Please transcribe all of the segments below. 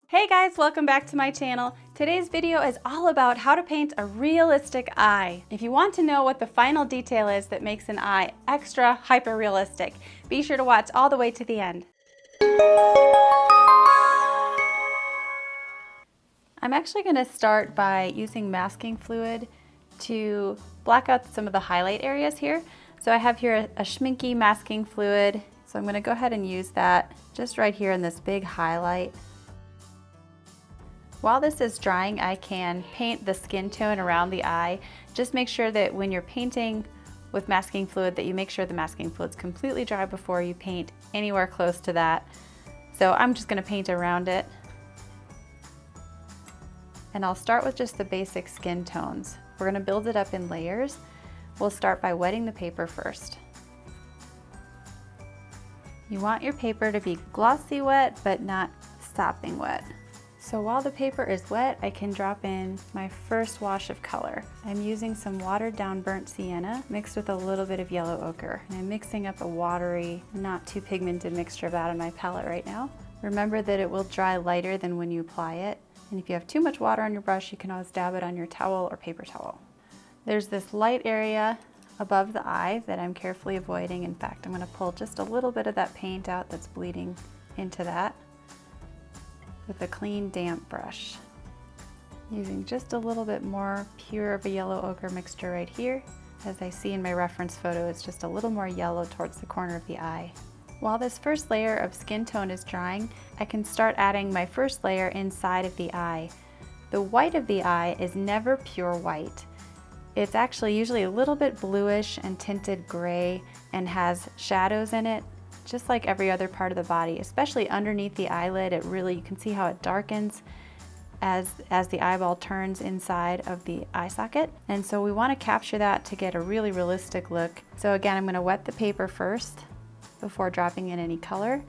Hey guys, welcome back to my channel. Today's video is all about how to paint a realistic eye. If you want to know what the final detail is that makes an eye extra hyper realistic, be sure to watch all the way to the end. I'm actually going to start by using masking fluid to black out some of the highlight areas here. So I have here a Schminky masking fluid, so I'm going to go ahead and use that just right here in this big highlight. While this is drying, I can paint the skin tone around the eye. Just make sure that when you're painting with masking fluid that you make sure the masking fluid's completely dry before you paint anywhere close to that. So I'm just going to paint around it. And I'll start with just the basic skin tones. We're going to build it up in layers. We'll start by wetting the paper first. You want your paper to be glossy wet, but not sopping wet. So while the paper is wet, I can drop in my first wash of color. I'm using some watered down burnt sienna mixed with a little bit of yellow ochre. And I'm mixing up a watery, not too pigmented mixture of that on my palette right now. Remember that it will dry lighter than when you apply it. And if you have too much water on your brush, you can always dab it on your towel or paper towel. There's this light area above the eye that I'm carefully avoiding. In fact, I'm going to pull just a little bit of that paint out that's bleeding into that with a clean, damp brush. Using just a little bit more pure of a yellow ochre mixture right here. As I see in my reference photo, it's just a little more yellow towards the corner of the eye. While this first layer of skin tone is drying, I can start adding my first layer inside of the eye. The white of the eye is never pure white. It's actually usually a little bit bluish and tinted gray and has shadows in it, just like every other part of the body, especially underneath the eyelid. You can see how it darkens as the eyeball turns inside of the eye socket. And so we want to capture that to get a really realistic look. So again, I'm going to wet the paper first before dropping in any color.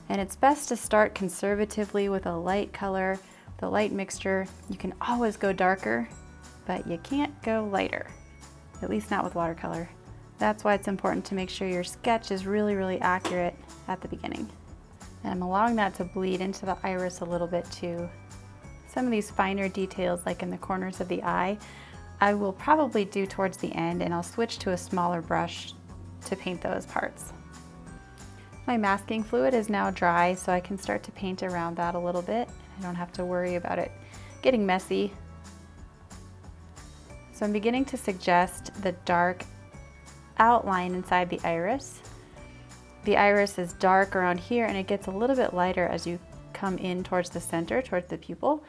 And it's best to start conservatively with a light color, the light mixture. You can always go darker, but you can't go lighter, at least not with watercolor. That's why it's important to make sure your sketch is really accurate at the beginning. And I'm allowing that to bleed into the iris a little bit too. Some of these finer details, like in the corners of the eye, I will probably do towards the end, and I'll switch to a smaller brush to paint those parts. My masking fluid is now dry, so I can start to paint around that a little bit. I don't have to worry about it getting messy. So I'm beginning to suggest the dark outline inside the iris. The iris is dark around here, and it gets a little bit lighter as you come in towards the center, towards the pupil.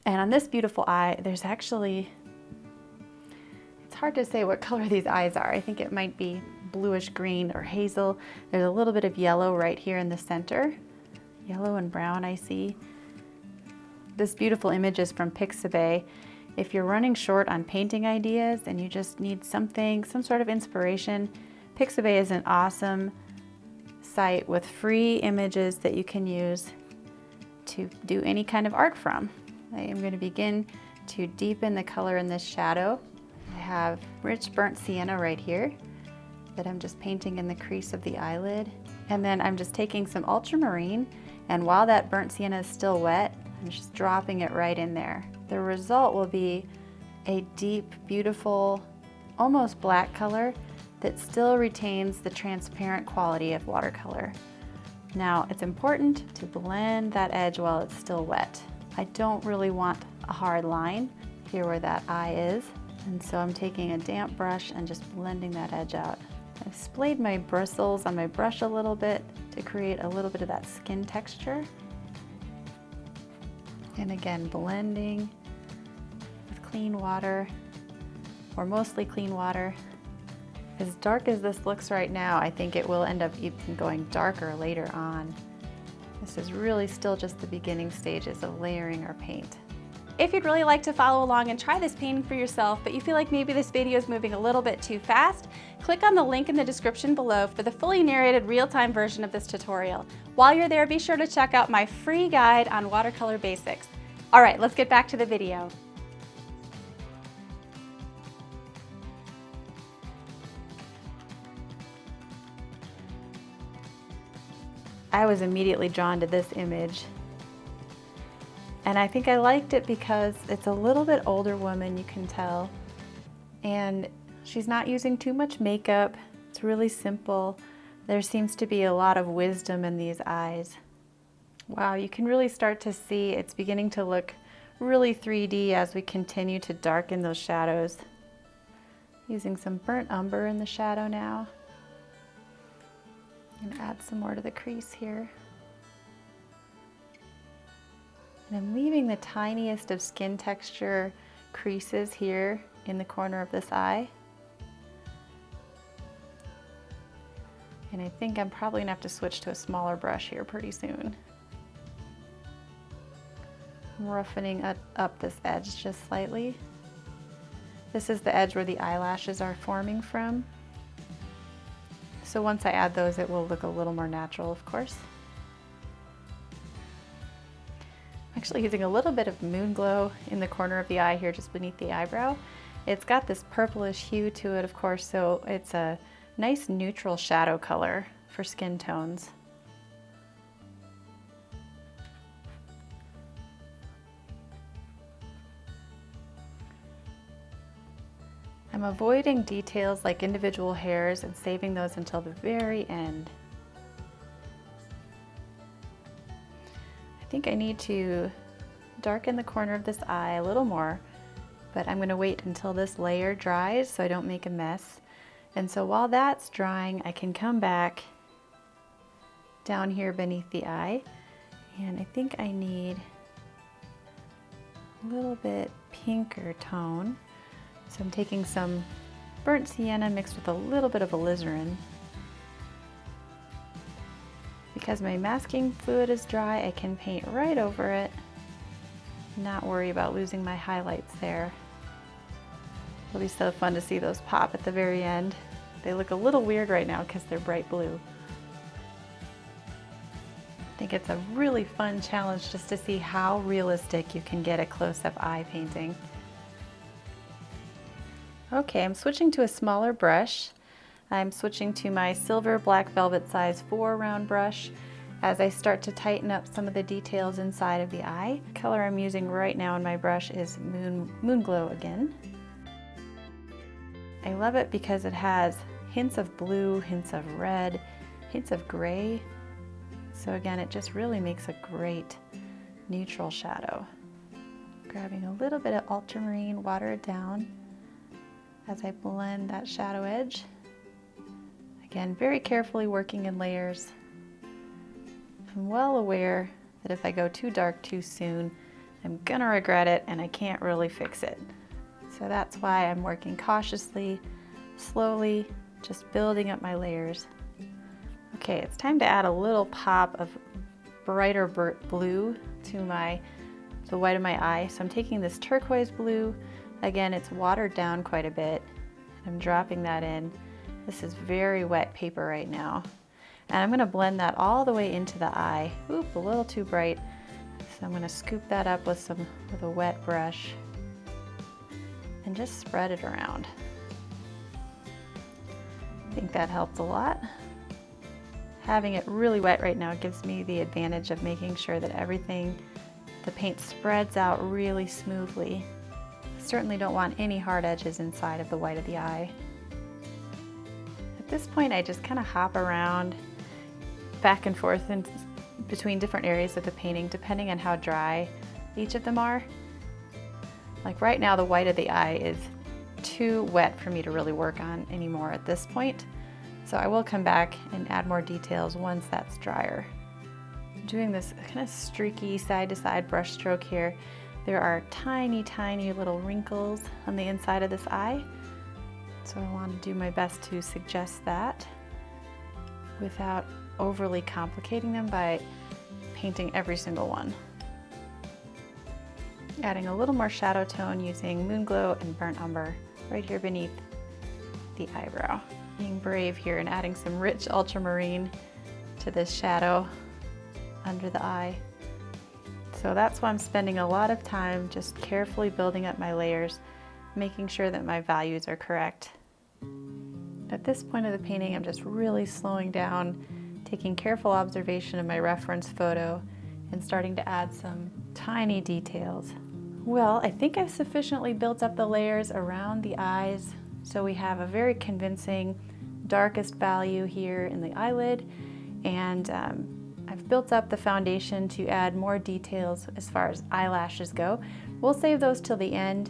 And on this beautiful eye, there's actually, it's hard to say what color these eyes are. I think it might be bluish green or hazel. There's a little bit of yellow right here in the center. Yellow and brown I see. This beautiful image is from Pixabay. If you're running short on painting ideas and you just need something, some sort of inspiration, Pixabay is an awesome site with free images that you can use to do any kind of art from. I am going to begin to deepen the color in this shadow. I have rich burnt sienna right here that I'm just painting in the crease of the eyelid. And then I'm just taking some ultramarine, and while that burnt sienna is still wet, I'm just dropping it right in there. The result will be a deep, beautiful, almost black color that still retains the transparent quality of watercolor. Now, it's important to blend that edge while it's still wet. I don't really want a hard line here where that eye is, and so I'm taking a damp brush and just blending that edge out. I've splayed my bristles on my brush a little bit to create a little bit of that skin texture. And again, blending with clean water, or mostly clean water. As dark as this looks right now, I think it will end up even going darker later on. This is really still just the beginning stages of layering our paint. If you'd really like to follow along and try this painting for yourself, but you feel like maybe this video is moving a little bit too fast, click on the link in the description below for the fully narrated real-time version of this tutorial. While you're there, be sure to check out my free guide on watercolor basics. All right, let's get back to the video. I was immediately drawn to this image. And I think I liked it because it's a little bit older woman, you can tell. And she's not using too much makeup. It's really simple. There seems to be a lot of wisdom in these eyes. Wow, you can really start to see it's beginning to look really 3D as we continue to darken those shadows. Using some burnt umber in the shadow now. I'm gonna add some more to the crease here. And I'm leaving the tiniest of skin texture creases here in the corner of this eye. And I think I'm probably gonna have to switch to a smaller brush here pretty soon. I'm roughening up this edge just slightly. This is the edge where the eyelashes are forming from. So once I add those, it will look a little more natural, of course. I'm actually using a little bit of Moon Glow in the corner of the eye here, just beneath the eyebrow. It's got this purplish hue to it, of course, so it's a nice neutral shadow color for skin tones. I'm avoiding details like individual hairs and saving those until the very end. I think I need to darken the corner of this eye a little more, but I'm going to wait until this layer dries so I don't make a mess. And so while that's drying, I can come back down here beneath the eye, and I think I need a little bit pinker tone. So I'm taking some burnt sienna mixed with a little bit of alizarin. Because my masking fluid is dry, I can paint right over it, not worry about losing my highlights there. It'll be so fun to see those pop at the very end. They look a little weird right now because they're bright blue. I think it's a really fun challenge just to see how realistic you can get a close-up eye painting. Okay, I'm switching to a smaller brush. I'm switching to my silver black velvet size 4 round brush as I start to tighten up some of the details inside of the eye. The color I'm using right now in my brush is Moon Glow again. I love it because it has hints of blue, hints of red, hints of gray. So again, it just really makes a great neutral shadow. Grabbing a little bit of ultramarine, water it down as I blend that shadow edge. Again, very carefully working in layers. I'm well aware that if I go too dark too soon, I'm gonna regret it and I can't really fix it. So that's why I'm working cautiously, slowly, just building up my layers. Okay, it's time to add a little pop of brighter blue to the white of my eye. So I'm taking this turquoise blue. Again, it's watered down quite a bit. I'm dropping that in. This is very wet paper right now. And I'm gonna blend that all the way into the eye. Oop, a little too bright. So I'm gonna scoop that up with a wet brush and just spread it around. I think that helps a lot. Having it really wet right now gives me the advantage of making sure that the paint spreads out really smoothly. Certainly don't want any hard edges inside of the white of the eye. At this point, I just kind of hop around back and forth in between different areas of the painting depending on how dry each of them are. Like right now, the white of the eye is too wet for me to really work on anymore at this point. So I will come back and add more details once that's drier. I'm doing this kind of streaky side-to-side brush stroke here. There are tiny, tiny little wrinkles on the inside of this eye. So I want to do my best to suggest that without overly complicating them by painting every single one. Adding a little more shadow tone using Moon Glow and Burnt Umber right here beneath the eyebrow. Being brave here and adding some rich ultramarine to this shadow under the eye. So that's why I'm spending a lot of time just carefully building up my layers, making sure that my values are correct. At this point of the painting, I'm just really slowing down, taking careful observation of my reference photo, and starting to add some tiny details. Well, I think I've sufficiently built up the layers around the eyes, so we have a very convincing darkest value here in the eyelid, and I've built up the foundation to add more details as far as eyelashes go. We'll save those till the end.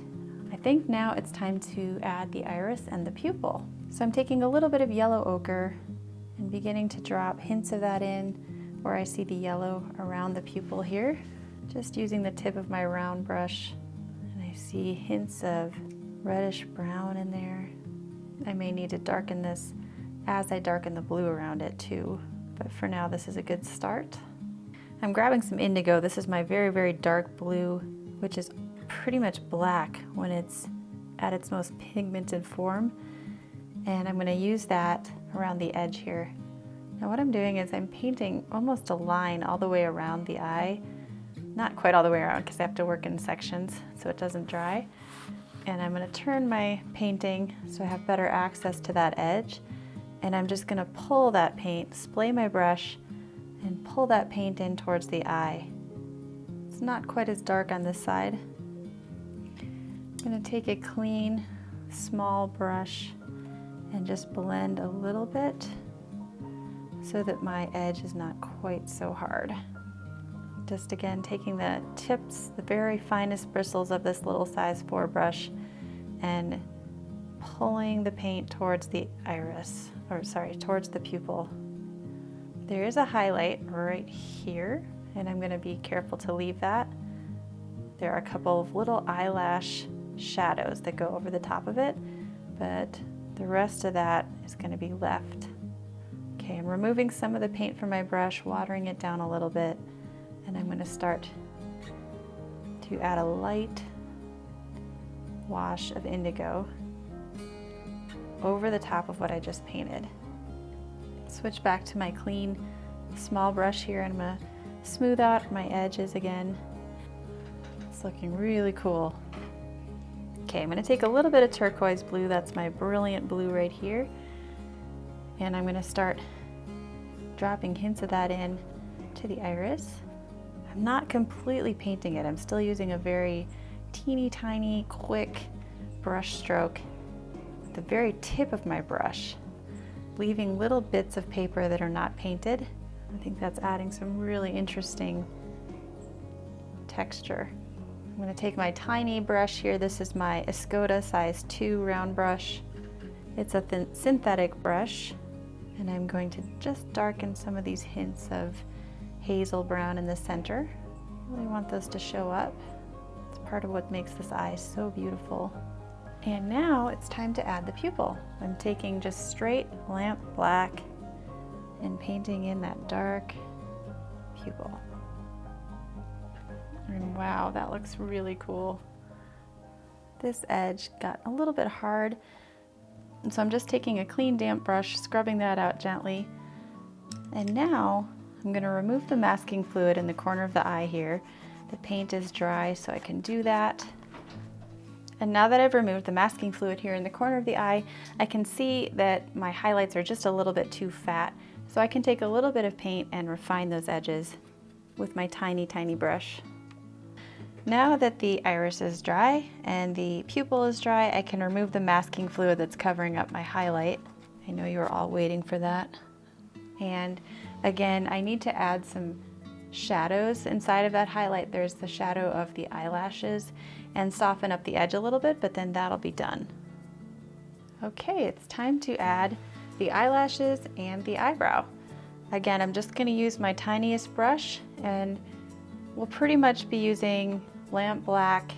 I think now it's time to add the iris and the pupil. So I'm taking a little bit of yellow ochre and beginning to drop hints of that in where I see the yellow around the pupil here. Just using the tip of my round brush, and I see hints of reddish brown in there. I may need to darken this as I darken the blue around it too, but for now this is a good start. I'm grabbing some indigo. This is my very, very dark blue, which is pretty much black when it's at its most pigmented form, and I'm going to use that around the edge here. Now what I'm doing is I'm painting almost a line all the way around the eye. Not quite all the way around because I have to work in sections so it doesn't dry. And I'm going to turn my painting so I have better access to that edge. And I'm just going to pull that paint, splay my brush, and pull that paint in towards the eye. It's not quite as dark on this side. I'm going to take a clean, small brush and just blend a little bit so that my edge is not quite so hard. Just again taking the tips, the very finest bristles of this little size 4 brush and pulling the paint towards the iris, or sorry, towards the pupil. There is a highlight right here, and I'm going to be careful to leave that. There are a couple of little eyelash shadows that go over the top of it, but the rest of that is going to be left. Okay, I'm removing some of the paint from my brush, watering it down a little bit, and I'm going to start to add a light wash of indigo over the top of what I just painted. Switch back to my clean small brush here, and I'm going to smooth out my edges again. It's looking really cool. Okay, I'm going to take a little bit of turquoise blue, that's my brilliant blue right here, and I'm going to start dropping hints of that in to the iris. I'm not completely painting it, I'm still using a very teeny tiny quick brush stroke at the very tip of my brush, leaving little bits of paper that are not painted. I think that's adding some really interesting texture. I'm going to take my tiny brush here. This is my Escoda size 2 round brush. It's a synthetic brush, and I'm going to just darken some of these hints of hazel brown in the center. I really want those to show up. It's part of what makes this eye so beautiful. And now it's time to add the pupil. I'm taking just straight lamp black and painting in that dark pupil. And wow, that looks really cool. This edge got a little bit hard, and so I'm just taking a clean damp brush, scrubbing that out gently. And now I'm going to remove the masking fluid in the corner of the eye here. The paint is dry, so I can do that. And now that I've removed the masking fluid here in the corner of the eye, I can see that my highlights are just a little bit too fat. So I can take a little bit of paint and refine those edges with my tiny, tiny brush. Now that the iris is dry and the pupil is dry, I can remove the masking fluid that's covering up my highlight. I know you were all waiting for that. And again, I need to add some shadows inside of that highlight. There's the shadow of the eyelashes, and soften up the edge a little bit, but then that'll be done. Okay, it's time to add the eyelashes and the eyebrow. Again, I'm just going to use my tiniest brush, and we'll pretty much be using lamp black .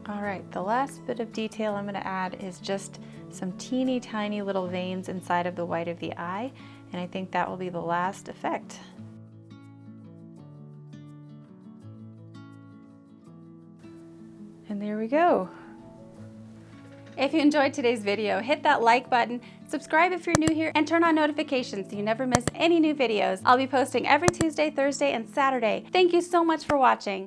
All right, the last bit of detail I'm going to add is just some teeny tiny little veins inside of the white of the eye, and I think that will be the last effect. And there we go. If you enjoyed today's video, hit that like button, subscribe if you're new here, and turn on notifications so you never miss any new videos. I'll be posting every Tuesday, Thursday, and Saturday. Thank you so much for watching.